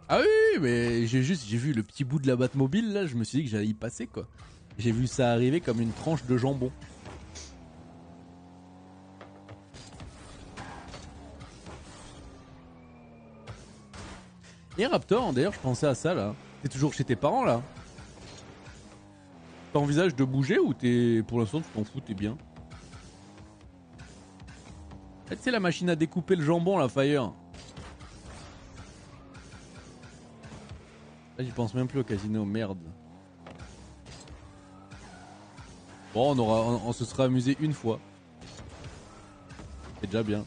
Ah oui, mais j'ai vu le petit bout de la Batmobile là, je me suis dit que j'allais y passer quoi. J'ai vu ça arriver comme une tranche de jambon. Et Raptor, d'ailleurs, je pensais à ça là. T'es toujours chez tes parents là? T'envisages de bouger ou t'es pour l'instant tu t'en fous, t'es bien? Tu sais la machine à découper le jambon la Fire. Là j'y pense même plus au casino, merde. Bon on se sera amusé une fois. C'est déjà bien.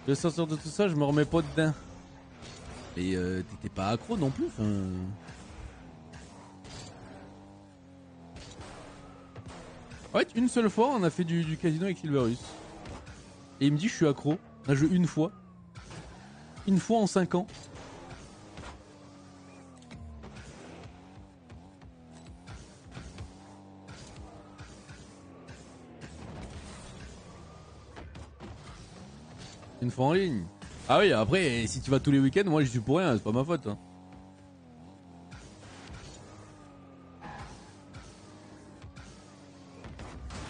Je vais sortir de tout ça, je me remets pas dedans. Et t'étais pas accro non plus, enfin... Ouais, une seule fois on a fait du casino avec Silverus. Et il me dit je suis accro. On a joué une fois. Une fois en 5 ans. Une fois en ligne. Ah oui, après, si tu vas tous les week-ends, moi j'y suis pour rien, c'est pas ma faute. Hein.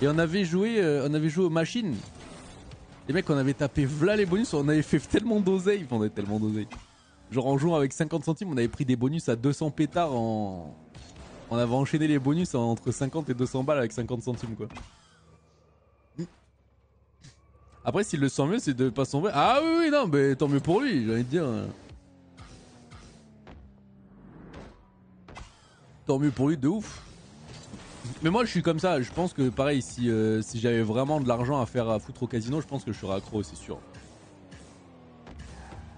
Et on avait joué aux machines. Les mecs, on avait tapé v'là les bonus, on avait fait tellement d'oseille. On avait tellement d'oseille. Genre en jouant avec 50 centimes, on avait pris des bonus à 200 pétards en... On avait enchaîné les bonus entre 50 et 200 balles avec 50 centimes quoi. Après, s'il le sent mieux, c'est de pas sombrer. Ah oui, oui, non, mais tant mieux pour lui, j'ai envie de dire. Tant mieux pour lui, de ouf. Mais moi, je suis comme ça. Je pense que, pareil, si j'avais vraiment de l'argent à faire à foutre au casino, je pense que je serais accro, c'est sûr.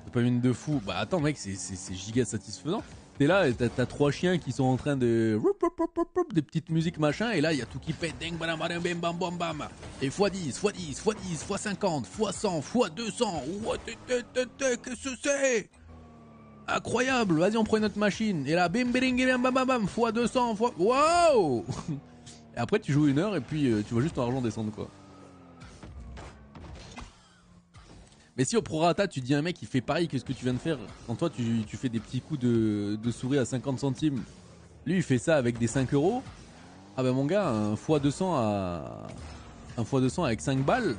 C'est pas une de fou. Bah attends, mec, c'est giga satisfaisant. T'es là, t'as 3 chiens qui sont en train de... Des petites musiques machin, et là, il y a tout qui pète. Ding, bam, bam, bam, bam, bam, bam. Et x10, x10, x10, x50, x100, x200. Qu'est-ce que c'est? Incroyable, vas-y, on prend une autre machine. Et là, bim, bing, bam, bam, bam, bam, x200, x... Wow. Et après, tu joues 1 heure, et puis tu vois juste ton argent descendre, quoi. Mais si au prorata tu dis à un mec qui fait pareil que ce que tu viens de faire, quand toi tu fais des petits coups de souris à 50 centimes, lui il fait ça avec des 5 euros, ah ben mon gars, un x200 avec 5 balles,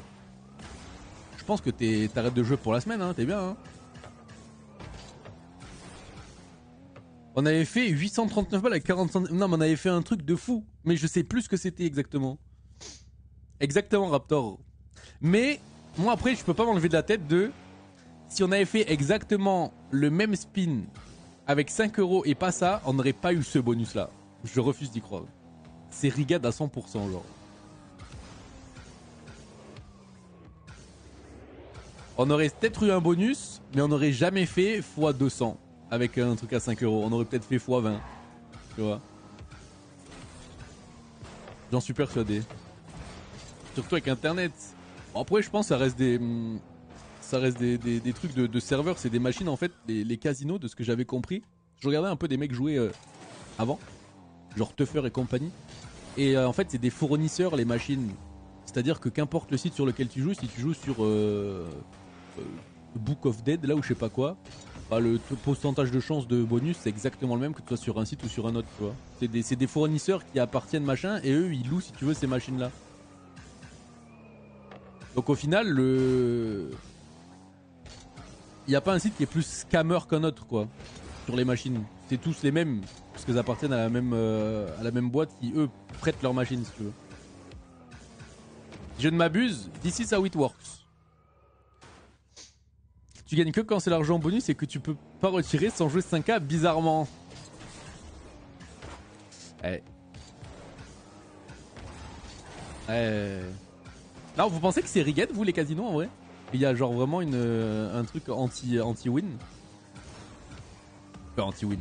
je pense que t'arrêtes de jouer pour la semaine, hein, t'es bien. Hein. On avait fait 839 balles avec 40 centimes. Non mais on avait fait un truc de fou, mais je sais plus ce que c'était exactement. Exactement Raptor. Mais moi après je peux pas m'enlever de la tête de... Si on avait fait exactement le même spin avec 5 euros et pas ça, on n'aurait pas eu ce bonus là. Je refuse d'y croire. C'est rigade à 100% genre. On aurait peut-être eu un bonus, mais on n'aurait jamais fait x200 avec un truc à 5 euros. On aurait peut-être fait x20. Tu vois. J'en suis persuadé. Surtout avec internet. Après je pense que ça reste des trucs de serveurs, c'est des machines en fait, les casinos de ce que j'avais compris. Je regardais un peu des mecs jouer avant, genre Tuffer et compagnie. Et en fait c'est des fournisseurs les machines. C'est-à-dire que qu'importe le site sur lequel tu joues, si tu joues sur Book of Dead là ou je sais pas quoi, bah, le pourcentage de chance de bonus c'est exactement le même que tu sois sur un site ou sur un autre, tu vois. C'est des fournisseurs qui appartiennent machin et eux ils louent si tu veux ces machines là. Donc au final il n'y a pas un site qui est plus scammer qu'un autre quoi sur les machines. C'est tous les mêmes parce qu'ils appartiennent à la même boîte qui eux prêtent leurs machines si tu veux. Je ne m'abuse, this is how it works. Tu gagnes que quand c'est l'argent bonus et que tu peux pas retirer sans jouer 5K bizarrement. Ouais. Non, vous pensez que c'est rigged, vous, les casinos, en vrai? Il y a genre vraiment un truc anti-win. Enfin, anti-win.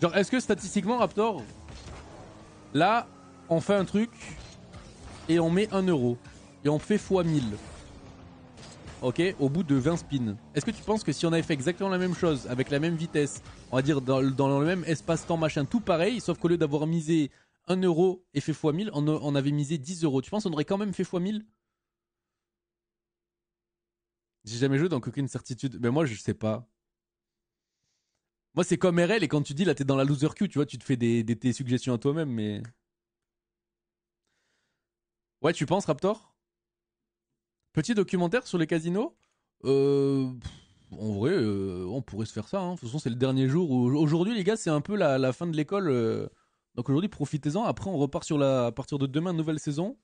Genre, est-ce que statistiquement, Raptor, là, on fait un truc et on met 1 euro et on fait x1000. Ok, au bout de 20 spins. Est-ce que tu penses que si on avait fait exactement la même chose, avec la même vitesse, on va dire dans le même espace-temps, machin, tout pareil, sauf qu'au lieu d'avoir misé 1 euro et fait x1000, on avait misé 10 euros. Tu penses qu'on aurait quand même fait x1000? J'ai jamais joué, donc aucune certitude. Mais moi, je sais pas. Moi, c'est comme RL, et quand tu dis là, t'es dans la loser queue, tu vois, tu te fais tes suggestions à toi-même, mais. Ouais, tu penses, Raptor? Petit documentaire sur les casinos. En vrai, on pourrait se faire ça. Hein. De toute façon, c'est le dernier jour. Aujourd'hui, les gars, c'est un peu la fin de l'école. Donc aujourd'hui, profitez-en. Après, on repart sur à partir de demain, nouvelle saison.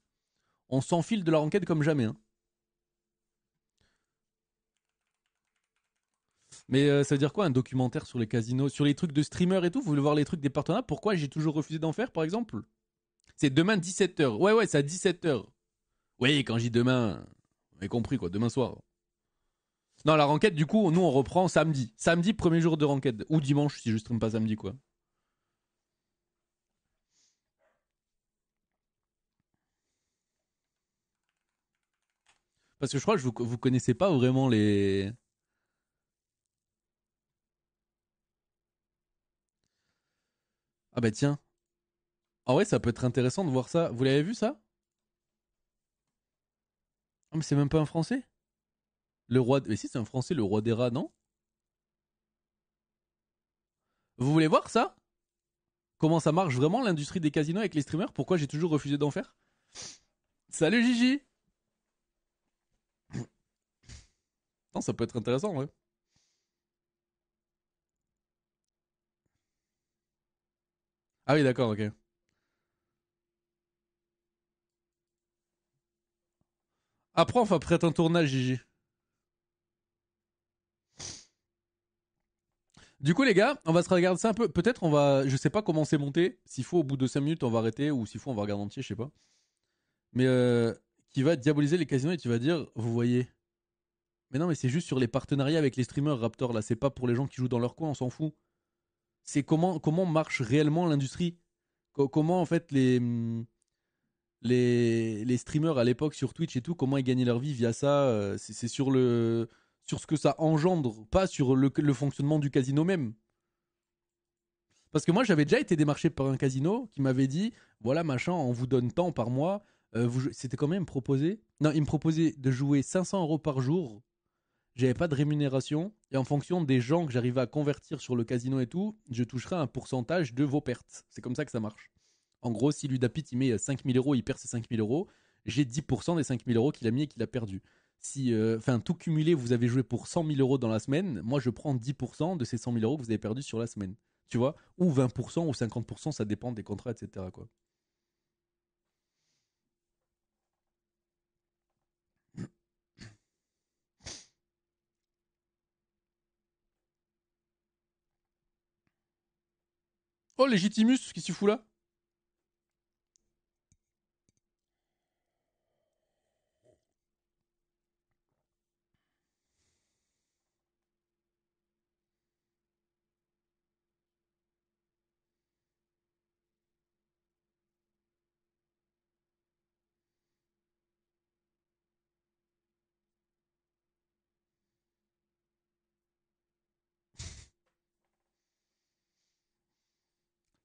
On s'enfile de la ranked comme jamais. Hein. Mais ça veut dire quoi un documentaire sur les casinos? Sur les trucs de streamers et tout? Vous voulez voir les trucs des partenaires? Pourquoi j'ai toujours refusé d'en faire, par exemple? C'est demain 17h. Ouais, c'est à 17h. Oui, quand je dis demain, vous avez compris quoi, demain soir. Non, la ranked, du coup, nous, on reprend samedi. Samedi, premier jour de ranked. Ou dimanche, si je stream pas samedi, quoi. Parce que je crois que vous connaissez pas vraiment les... Ah bah tiens. En vrai, ça peut être intéressant de voir ça. Vous l'avez vu, ça? Ah, mais c'est même pas un français? Le roi... Mais si, c'est un français, le roi des rats, non? Vous voulez voir ça? Comment ça marche vraiment, l'industrie des casinos avec les streamers? Pourquoi j'ai toujours refusé d'en faire? Salut, Gigi! Non, ça peut être intéressant, ouais. Ah oui, d'accord, ok. Après, on va prêter un tournage, Gigi. Du coup, les gars, on va se regarder ça un peu. Peut-être on va. Je sais pas comment c'est monté. S'il faut, au bout de 5 minutes, on va arrêter. Ou s'il faut, on va regarder entier, je sais pas. Mais qui va diaboliser les casinos et tu vas dire, vous voyez. Mais non, mais c'est juste sur les partenariats avec les streamers Raptor, là. C'est pas pour les gens qui jouent dans leur coin, on s'en fout. C'est comment marche réellement l'industrie. Comment, en fait, les streamers à l'époque sur Twitch et tout, comment ils gagnaient leur vie via ça. C'est sur sur ce que ça engendre, pas sur le fonctionnement du casino même. Parce que moi, j'avais déjà été démarché par un casino qui m'avait dit voilà, machin, on vous donne tant par mois. C'était quand même proposé. Non, il me proposait de jouer 500 euros par jour. J'avais pas de rémunération. Et en fonction des gens que j'arrivais à convertir sur le casino et tout, je toucherais un pourcentage de vos pertes. C'est comme ça que ça marche. En gros, si Ludapit il met 5000 euros, il perd ses 5000 euros, j'ai 10% des 5000 euros qu'il a mis et qu'il a perdu. Si, enfin, tout cumulé, vous avez joué pour 100 000 euros dans la semaine, moi je prends 10% de ces 100 000 euros que vous avez perdus sur la semaine. Tu vois? Ou 20% ou 50%, ça dépend des contrats, etc. Quoi. Oh, Légitimus, qu'est-ce qu'il fout là?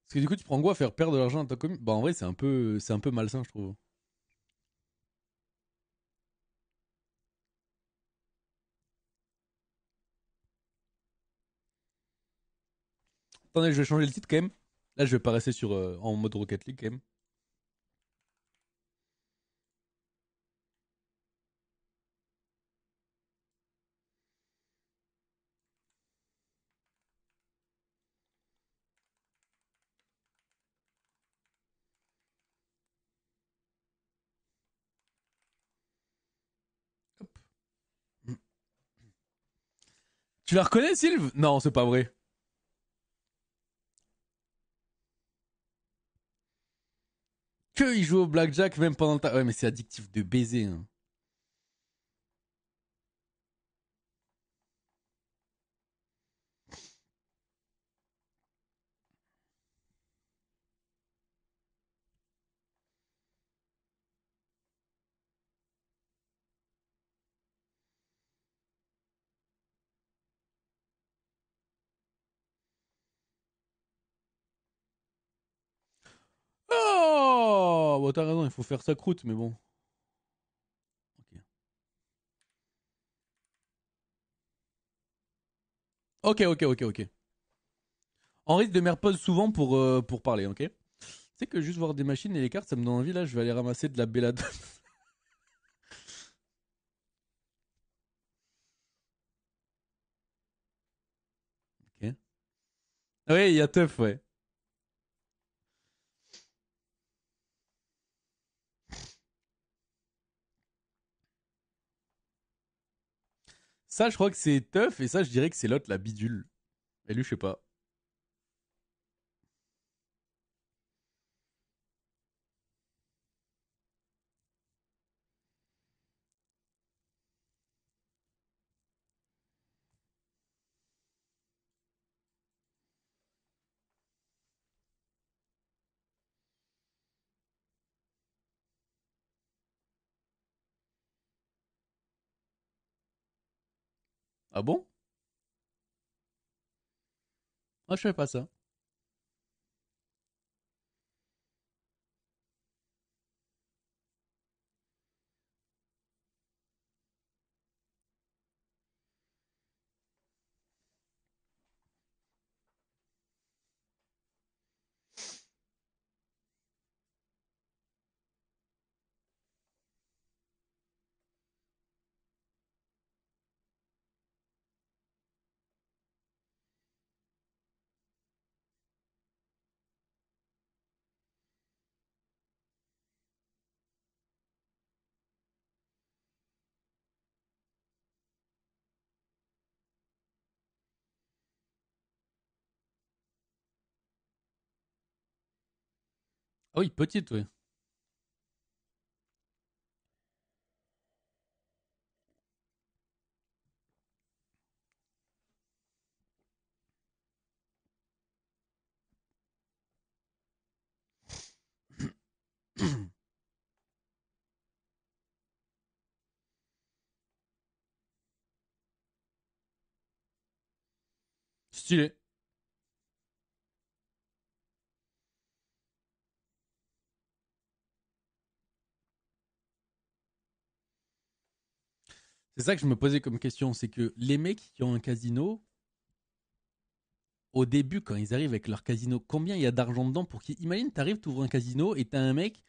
Parce que du coup, tu prends quoi à faire perdre de l'argent à ta commune? Bah, en vrai, c'est un peu malsain, je trouve. Attendez, je vais changer le titre quand même. Là, je vais pas rester en mode Rocket League quand même. Tu la reconnais, Sylve? Non, c'est pas vrai. Que il joue au blackjack même pendant le temps. Ouais, mais c'est addictif de baiser. Hein. Oh bon, t'as raison, il faut faire sa croûte, mais bon. Ok, ok, ok, ok. Ok. En risque de me repose souvent pour parler, ok? Tu sais que juste voir des machines et les cartes, ça me donne envie, là, je vais aller ramasser de la belladone. Ok. Oui, il y a teuf, ouais. Ça, je crois que c'est teuf, et ça, je dirais que c'est l'autre, la bidule. Et lui, je sais pas. Ah bon? Ah, je savais pas ça. Ah oui, petite, ouais. Stylé. C'est ça que je me posais comme question, c'est que les mecs qui ont un casino, au début, quand ils arrivent avec leur casino, combien il y a d'argent dedans pour qu'ils... Imagine, t'arrives, t'ouvres un casino et t'as un mec,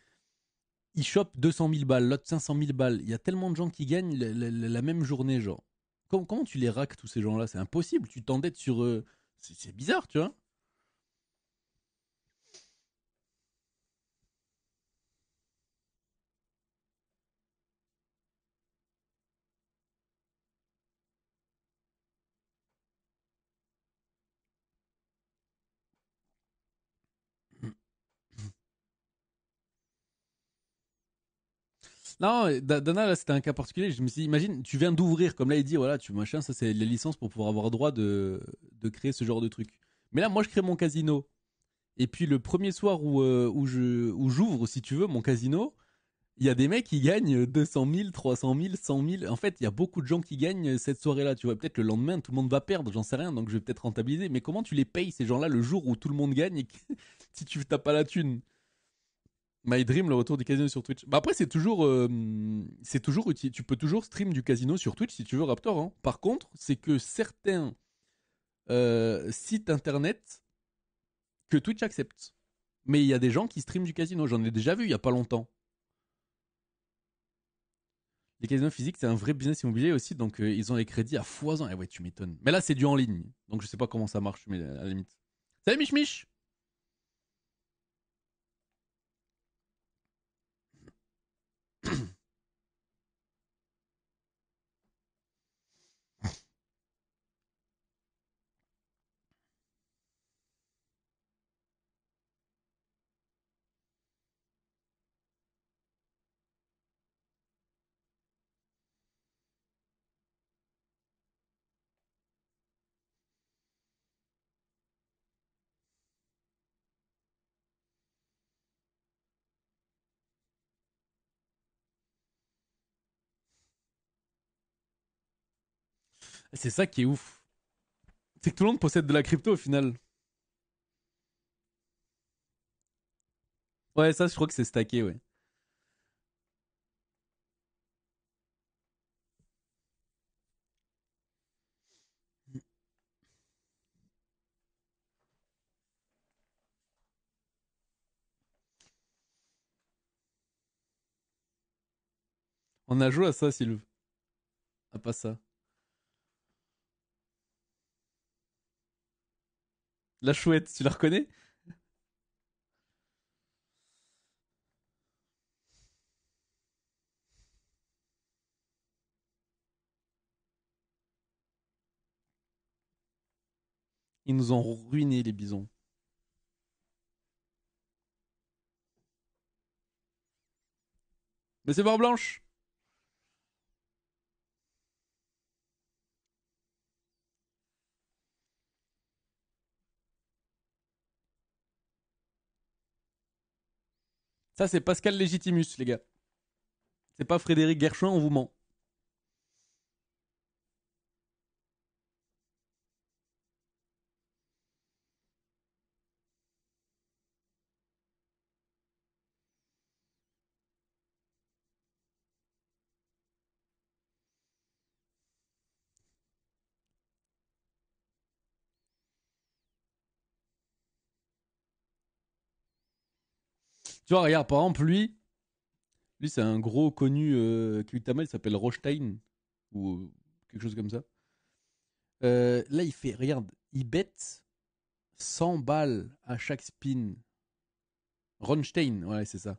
il chope 200 000 balles, l'autre 500 000 balles. Il y a tellement de gens qui gagnent la même journée, genre. Comment tu les raques, tous ces gens-là? C'est impossible, tu t'endettes sur... c'est bizarre, tu vois. Non, Dana, là, c'était un cas particulier. Je me suis dit, imagine, tu viens d'ouvrir, comme là, il dit, voilà, tu machin, ça, c'est les licences pour pouvoir avoir droit de créer ce genre de truc. Mais là, moi, je crée mon casino. Et puis, le premier soir où j'ouvre, si tu veux, mon casino, il y a des mecs qui gagnent 200 000, 300 000, 100 000. En fait, il y a beaucoup de gens qui gagnent cette soirée-là. Tu vois, peut-être le lendemain, tout le monde va perdre, j'en sais rien, donc je vais peut-être rentabiliser. Mais comment tu les payes, ces gens-là, le jour où tout le monde gagne et que si tu t'as pas la thune? My Dream, le retour du casino sur Twitch. Bah après, c'est toujours utile. Tu peux toujours stream du casino sur Twitch si tu veux, Raptor. Hein. Par contre, c'est que certains sites internet que Twitch accepte. Mais il y a des gens qui streament du casino. J'en ai déjà vu il y a pas longtemps. Les casinos physiques, c'est un vrai business immobilier aussi, donc ils ont les crédits à foison. Eh ouais, tu m'étonnes. Mais là, c'est du en ligne, donc je sais pas comment ça marche, mais à la limite. Salut Mich Mich. C'est ça qui est ouf. C'est que tout le monde possède de la crypto au final. Ouais, ça, je crois que c'est stacké, ouais. On a joué à ça, Sylve. Ah, pas ça. La chouette, tu la reconnais? Ils nous ont ruiné, les bisons. Mais c'est barre blanche. Ça, c'est Pascal Légitimus, les gars. C'est pas Frédéric Gershon, on vous ment. Tu vois, regarde, par exemple, lui c'est un gros connu Qtama, il s'appelle Rostein, ou quelque chose comme ça. Là, il fait, regarde, il bet 100 balles à chaque spin. Ronstein, ouais, c'est ça.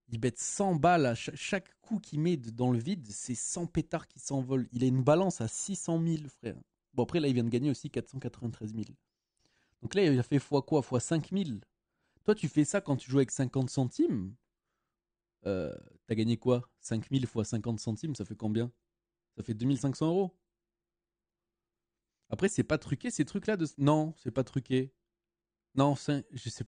Il bet 100 balles à chaque coup qu'il met dans le vide, c'est 100 pétards qui s'envolent. Il a une balance à 600 000, frère. Bon, après, là, il vient de gagner aussi 493 000. Donc là, il a fait fois quoi? Fois 5 000. Toi, tu fais ça quand tu joues avec 50 centimes. T'as gagné quoi? 5 000 fois 50 centimes, ça fait combien? Ça fait 2 500 euros. Après, c'est pas truqué ces trucs-là de. Non, c'est pas truqué. Non, je sais